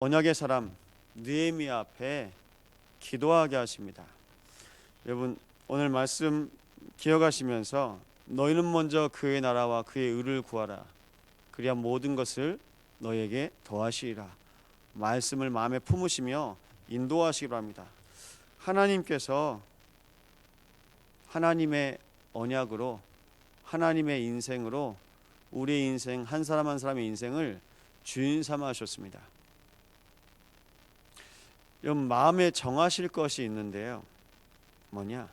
언약의 사람 느헤미야 앞에 기도하게 하십니다. 여러분 오늘 말씀 기억하시면서 너희는 먼저 그의 나라와 그의 의를 구하라. 그리야 모든 것을 너희에게 더하시리라. 말씀을 마음에 품으시며 인도하시기 바랍니다. 하나님께서 하나님의 언약으로 하나님의 인생으로 우리의 인생 한 사람 한 사람의 인생을 주인 삼아 하셨습니다. 여러분 마음에 정하실 것이 있는데요. 뭐냐?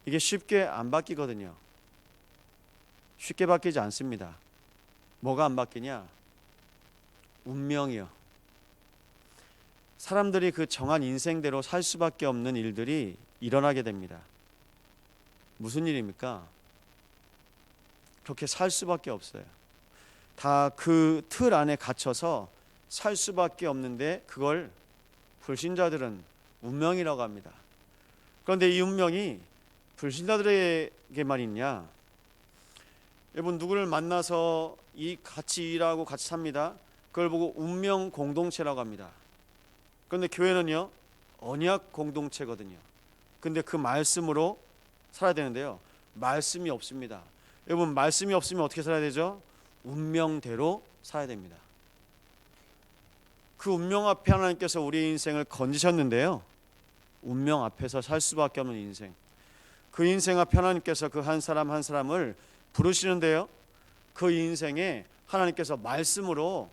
이게 쉽게 안 바뀌거든요. 쉽게 바뀌지 않습니다. 뭐가 안 바뀌냐? 운명이요. 사람들이 그 정한 인생대로 살 수밖에 없는 일들이 일어나게 됩니다. 무슨 일입니까? 그렇게 살 수밖에 없어요. 다 그 틀 안에 갇혀서 살 수밖에 없는데 그걸 불신자들은 운명이라고 합니다. 그런데 이 운명이 불신자들에게만 있냐? 여러분 누구를 만나서 같이 일하고 같이 삽니다. 그걸 보고 운명 공동체라고 합니다. 그런데 교회는요 언약 공동체거든요. 근데 그 말씀으로 살아야 되는데요. 말씀이 없습니다. 여러분 말씀이 없으면 어떻게 살아야 되죠? 운명대로 살아야 됩니다. 그 운명 앞에 하나님께서 우리의 인생을 건지셨는데요. 운명 앞에서 살 수밖에 없는 인생. 그 인생 앞에 하나님께서 그 한 사람 한 사람을 부르시는데요. 그 인생에 하나님께서 말씀으로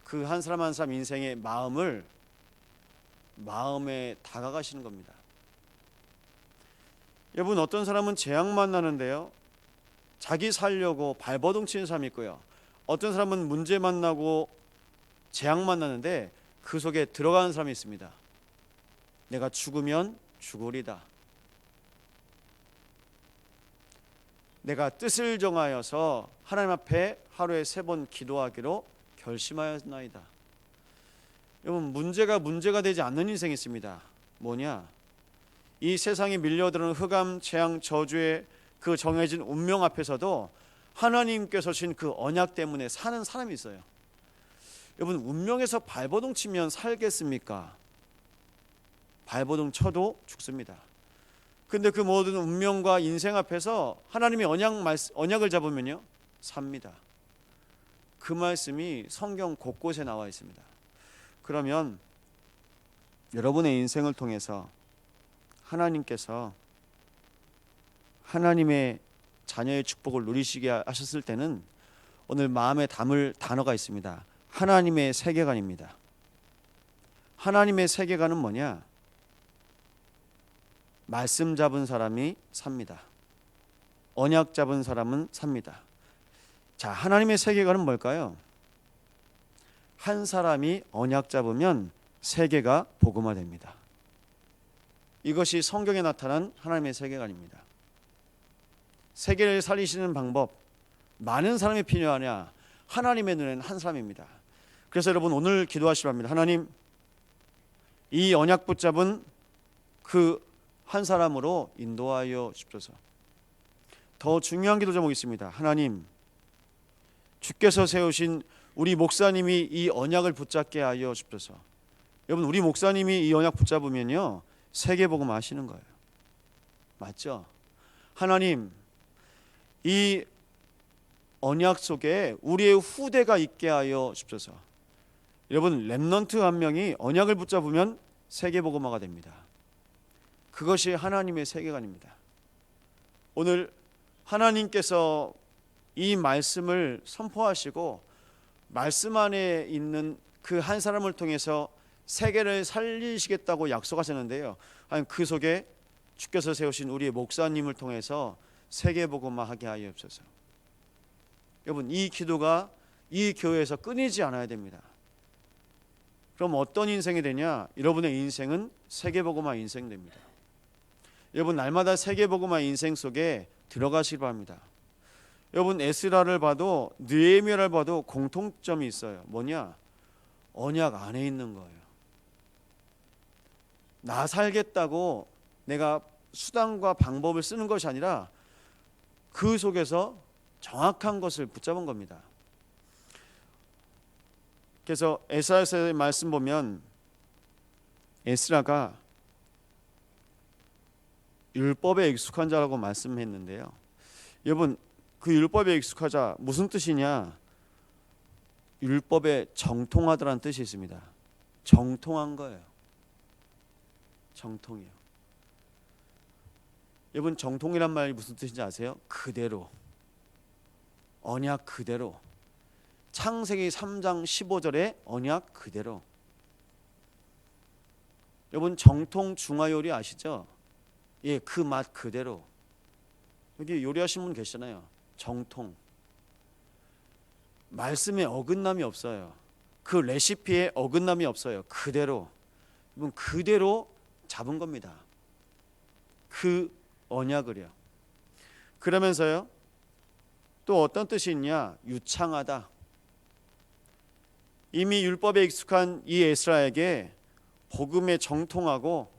그 한 사람 한 사람 인생의 마음에 다가가시는 겁니다. 여러분 어떤 사람은 재앙 만나는데요. 자기 살려고 발버둥 치는 사람이 있고요. 어떤 사람은 문제 만나고 재앙 만나는데 그 속에 들어가는 사람이 있습니다. 내가 죽으면 죽으리다. 내가 뜻을 정하여서 하나님 앞에 하루에 3번 기도하기로 결심하였나이다. 여러분 문제가 되지 않는 인생이 있습니다. 뭐냐? 이 세상에 밀려드는 흑암, 재앙, 저주의 그 정해진 운명 앞에서도 하나님께서 주신 그 언약 때문에 사는 사람이 있어요. 여러분 운명에서 발버둥 치면 살겠습니까? 발버둥 쳐도 죽습니다. 근데 그 모든 운명과 인생 앞에서 하나님의 언약을 잡으면요 삽니다. 그 말씀이 성경 곳곳에 나와 있습니다. 그러면 여러분의 인생을 통해서 하나님께서 하나님의 자녀의 축복을 누리시게 하셨을 때는 오늘 마음에 담을 단어가 있습니다. 하나님의 세계관입니다. 하나님의 세계관은 뭐냐? 말씀 잡은 사람이 삽니다. 언약 잡은 사람은 삽니다. 자, 하나님의 세계관은 뭘까요? 한 사람이 언약 잡으면 세계가 복음화됩니다. 이것이 성경에 나타난 하나님의 세계관입니다. 세계를 살리시는 방법, 많은 사람이 필요하냐? 하나님의 눈에는 한 사람입니다. 그래서 여러분 오늘 기도하시기 바랍니다. 하나님, 이 언약 붙잡은 그 한 사람으로 인도하여 주옵소서. 더 중요한 기도 제목이 있습니다. 하나님, 주께서 세우신 우리 목사님이 이 언약을 붙잡게 하여 주옵소서. 여러분 우리 목사님이 이 언약 붙잡으면요 세계복음 하시는 거예요. 맞죠? 하나님, 이 언약 속에 우리의 후대가 있게 하여 주옵소서. 여러분 렘넌트 한 명이 언약을 붙잡으면 세계복음화가 됩니다. 그것이 하나님의 세계관입니다. 오늘 하나님께서 이 말씀을 선포하시고 말씀 안에 있는 그 한 사람을 통해서 세계를 살리시겠다고 약속하셨는데요. 그 속에 주께서 세우신 우리의 목사님을 통해서 세계복음화하게 하여 주옵소서. 여러분 이 기도가 이 교회에서 끊이지 않아야 됩니다. 그럼 어떤 인생이 되냐? 여러분의 인생은 세계복음화 인생 됩니다. 여러분 날마다 세계복음화 인생 속에 들어가시기 바랍니다. 여러분 에스라를 봐도 느헤미야를 봐도 공통점이 있어요. 뭐냐? 언약 안에 있는 거예요. 나 살겠다고 내가 수단과 방법을 쓰는 것이 아니라 그 속에서 정확한 것을 붙잡은 겁니다. 그래서 에스라서의 말씀 보면 에스라가 율법에 익숙한 자라고 말씀했는데요. 여러분, 그 율법에 익숙하자 무슨 뜻이냐? 율법에 정통하다라는 뜻이 있습니다. 정통한 거예요. 정통이요. 여러분, 정통이란 말이 무슨 뜻인지 아세요? 그대로, 언약 그대로. 창세기 3장 15절에 언약 그대로. 여러분, 정통 중화 요리 아시죠? 예, 그 맛 그대로. 여기 요리하신 분 계시잖아요. 정통. 말씀에 어긋남이 없어요. 그 레시피에 어긋남이 없어요. 그대로. 여러분, 그대로 잡은 겁니다. 그 언약을요. 그러면서요, 또 어떤 뜻이 있냐? 유창하다. 이미 율법에 익숙한 이 에스라에게 복음에 정통하고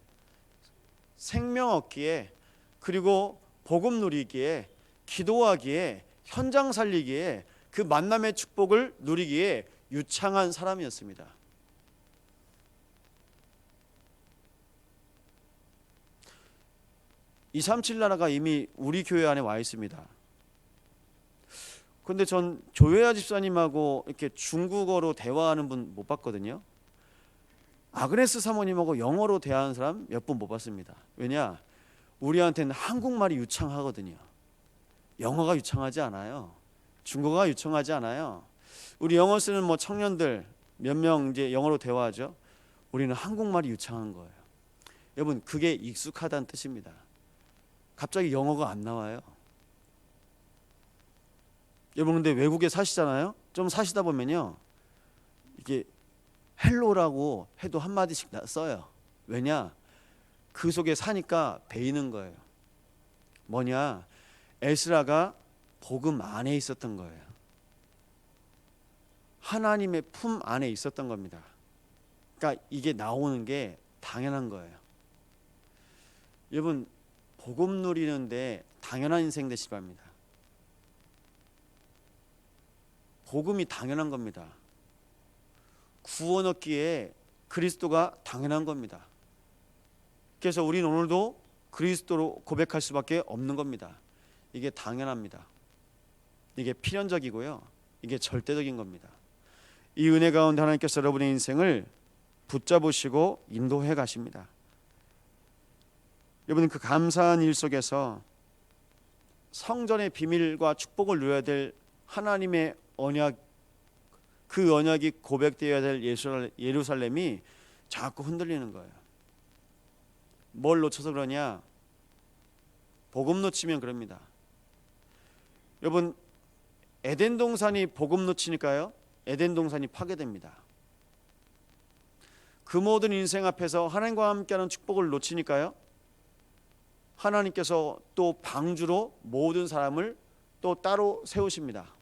생명 얻기에, 그리고 복음 누리기에, 기도하기에, 현장 살리기에, 그 만남의 축복을 누리기에 유창한 사람이었습니다. (237) 나라가 이미 우리 교회 안에 와 있습니다. 그런데 전 조혜아 집사님하고 이렇게 중국어로 대화하는 분 못 봤거든요. 아그네스 사모님하고 영어로 대화하는 사람 몇 분 못 봤습니다. 왜냐? 우리한테는 한국말이 유창하거든요. 영어가 유창하지 않아요. 중국어가 유창하지 않아요. 우리 영어 쓰는 청년들 몇 명 이제 영어로 대화하죠. 우리는 한국말이 유창한 거예요. 여러분, 그게 익숙하다는 뜻입니다. 갑자기 영어가 안 나와요. 여러분, 근데 외국에 사시잖아요. 좀 사시다 보면요, 이게 헬로라고 해도 한마디씩 써요. 왜냐? 그 속에 사니까 배이는 거예요. 뭐냐? 에스라가 복음 안에 있었던 거예요. 하나님의 품 안에 있었던 겁니다. 그러니까 이게 나오는 게 당연한 거예요. 여러분, 복음 누리는데 당연한 인생 되시기 바랍니다. 복음이 당연한 겁니다. 구원 얻기에 그리스도가 당연한 겁니다. 그래서 우리는 오늘도 그리스도로 고백할 수밖에 없는 겁니다. 이게 당연합니다. 이게 필연적이고요. 이게 절대적인 겁니다. 이 은혜 가운데 하나님께서 여러분의 인생을 붙잡으시고 인도해 가십니다. 여러분, 그 감사한 일 속에서 성전의 비밀과 축복을 누려야 될 하나님의 언약, 그 언약이 고백되어야 될 예루살렘이 자꾸 흔들리는 거예요. 뭘 놓쳐서 그러냐? 복음 놓치면 그럽니다. 여러분, 에덴 동산이 복음 놓치니까요, 에덴 동산이 파괴됩니다. 그 모든 인생 앞에서 하나님과 함께하는 축복을 놓치니까요, 하나님께서 또 방주로 모든 사람을 또 따로 세우십니다.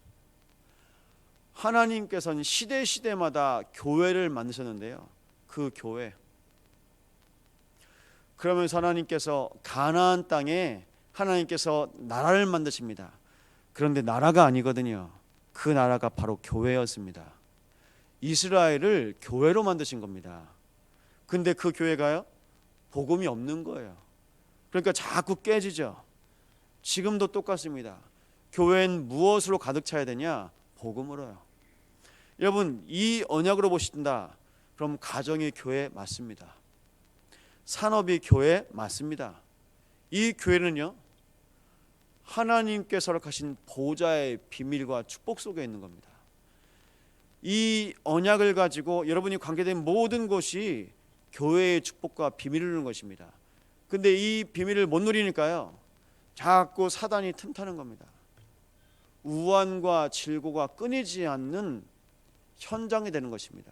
하나님께서는 시대마다 교회를 만드셨는데요, 그 교회, 그러면서 하나님께서 가나안 땅에 하나님께서 나라를 만드십니다. 그런데 나라가 아니거든요. 그 나라가 바로 교회였습니다. 이스라엘을 교회로 만드신 겁니다. 근데 그 교회가요, 복음이 없는 거예요. 그러니까 자꾸 깨지죠. 지금도 똑같습니다. 교회는 무엇으로 가득 차야 되냐? 복음으로요. 여러분, 이 언약으로 보신다, 그럼 가정이 교회 맞습니다. 산업이 교회 맞습니다. 이 교회는요, 하나님께서 허락하신 보좌의 비밀과 축복 속에 있는 겁니다. 이 언약을 가지고 여러분이 관계된 모든 것이 교회의 축복과 비밀을 누리는 것입니다. 근데 이 비밀을 못 누리니까요, 자꾸 사단이 틈타는 겁니다. 우환과 질고가 끊이지 않는 현장이 되는 것입니다.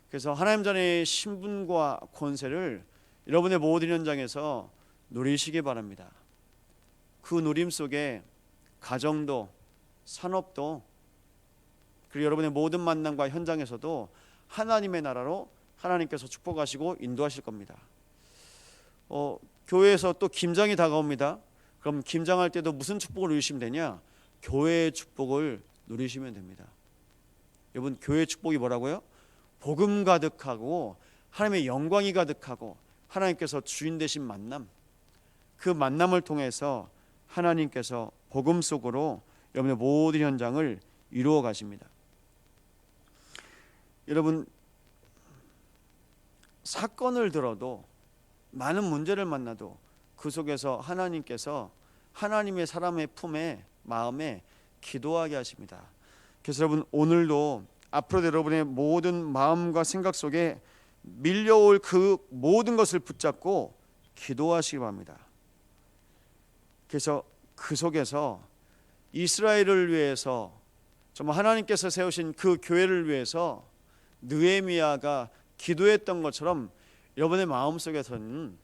그래서 하나님 전의 신분과 권세를 여러분의 모든 현장에서 누리시기 바랍니다. 그 누림 속에 가정도, 산업도, 그리고 여러분의 모든 만남과 현장에서도 하나님의 나라로 하나님께서 축복하시고 인도하실 겁니다. 교회에서 또 김장이 다가옵니다. 그럼 김장할 때도 무슨 축복을 누리시면 되냐? 교회의 축복을 누리시면 됩니다. 여러분, 교회의 축복이 뭐라고요? 복음 가득하고 하나님의 영광이 가득하고 하나님께서 주인 되신 만남, 그 만남을 통해서 하나님께서 복음 속으로 여러분의 모든 현장을 이루어 가십니다. 여러분, 사건을 들어도 많은 문제를 만나도 그 속에서 하나님께서 하나님의 사람의 품에 마음에 기도하게 하십니다. 그래서 여러분, 오늘도 앞으로 여러분의 모든 마음과 생각 속에 밀려올 그 모든 것을 붙잡고 기도하시기 바랍니다. 그래서 그 속에서 이스라엘을 위해서 정말 하나님께서 세우신 그 교회를 위해서 느헤미야가 기도했던 것처럼 여러분의 마음속에서는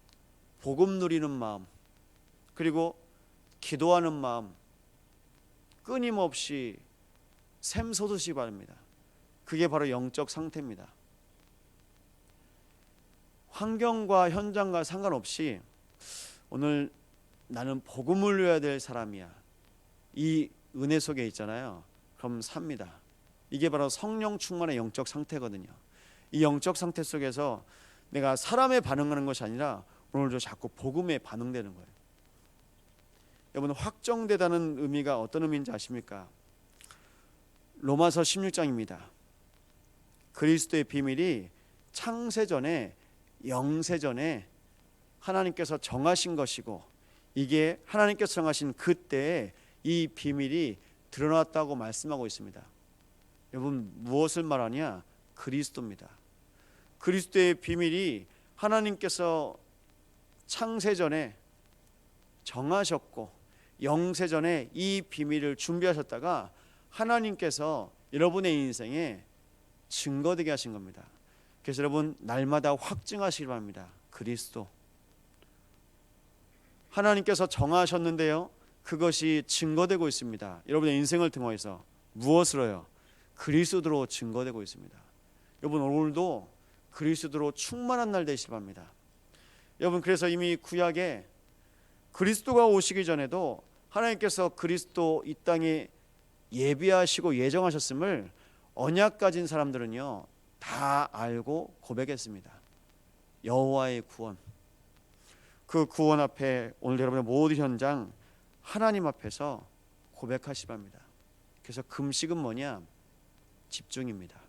복음 누리는 마음, 그리고 기도하는 마음 끊임없이 샘솟으시기 바랍니다. 그게 바로 영적 상태입니다. 환경과 현장과 상관없이 오늘 나는 복음을 누려야 될 사람이야, 이 은혜 속에 있잖아요. 그럼 삽니다. 이게 바로 성령 충만의 영적 상태거든요. 이 영적 상태 속에서 내가 사람에 반응하는 것이 아니라 오늘도 자꾸 복음에 반응되는 거예요. 여러분, 확정되다는 의미가 어떤 의미인지 아십니까? 로마서 16장입니다. 그리스도의 비밀이 창세전에 영세전에 하나님께서 정하신 것이고, 이게 하나님께서 정하신 그때에 이 비밀이 드러났다고 말씀하고 있습니다. 여러분, 무엇을 말하냐? 그리스도입니다. 그리스도의 비밀이 하나님께서 창세전에 정하셨고 영세전에 이 비밀을 준비하셨다가 하나님께서 여러분의 인생에 증거되게 하신 겁니다. 그래서 여러분, 날마다 확증하시기 바랍니다. 그리스도 하나님께서 정하셨는데요, 그것이 증거되고 있습니다. 여러분의 인생을 통해서 무엇으로요? 그리스도로 증거되고 있습니다. 여러분, 오늘도 그리스도로 충만한 날 되시기 바랍니다. 여러분, 그래서 이미 구약에 그리스도가 오시기 전에도 하나님께서 그리스도 이 땅에 예비하시고 예정하셨음을 언약 가진 사람들은요 다 알고 고백했습니다. 여호와의 구원, 그 구원 앞에 오늘 여러분의 모든 현장 하나님 앞에서 고백하시기 바랍니다. 그래서 금식은 뭐냐? 집중입니다.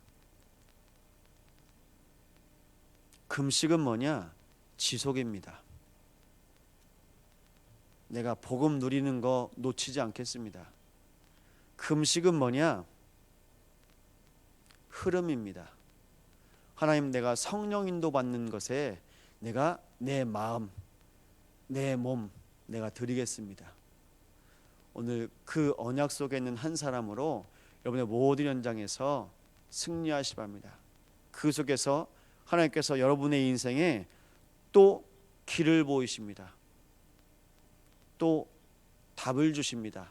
금식은 뭐냐? 지속입니다. 내가 복음 누리는 거 놓치지 않겠습니다. 금식은 뭐냐? 흐름입니다. 하나님, 내가 성령 인도 받는 것에 내가 내 마음, 내 몸 내가 드리겠습니다. 오늘 그 언약 속에 있는 한 사람으로 여러분의 모든 현장에서 승리하시 바랍니다. 그 속에서 하나님께서 여러분의 인생에 또 길을 보이십니다. 또 답을 주십니다.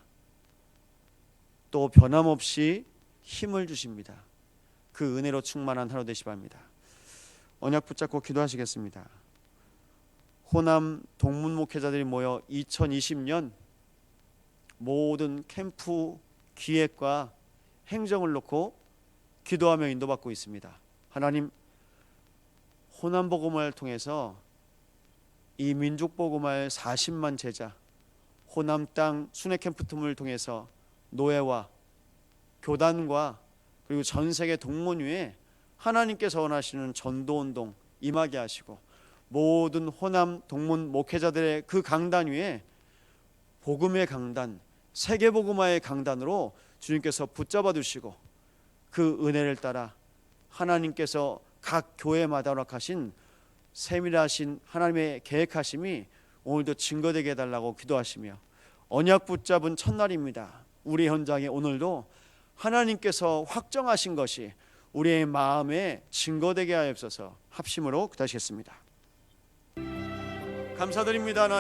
또 변함없이 힘을 주십니다. 그 은혜로 충만한 하루 되시 바랍니다. 언약 붙잡고 기도하시겠습니다. 호남 동문 목회자들이 모여 2020년 모든 캠프 기획과 행정을 놓고 기도하며 인도받고 있습니다. 하나님, 호남 복음을 통해서 이 민족 복음을 40만 제자, 호남 땅 순회 캠프 틈을 통해서 노예와 교단과 그리고 전 세계 동문 위에 하나님께서 원하시는 전도운동 임하게 하시고, 모든 호남 동문 목회자들의 그 강단 위에 복음의 강단, 세계복음화의 강단으로 주님께서 붙잡아 두시고, 그 은혜를 따라 하나님께서 각 교회마다 허락하신 세밀하신 하나님의 계획하심이 오늘도 증거되게 해달라고 기도하시며, 언약 붙잡은 첫날입니다. 우리 현장에 오늘도 하나님께서 확정하신 것이 우리의 마음에 증거되게 하옵소서. 합심으로 기도하시겠습니다. 감사드립니다. 하나님.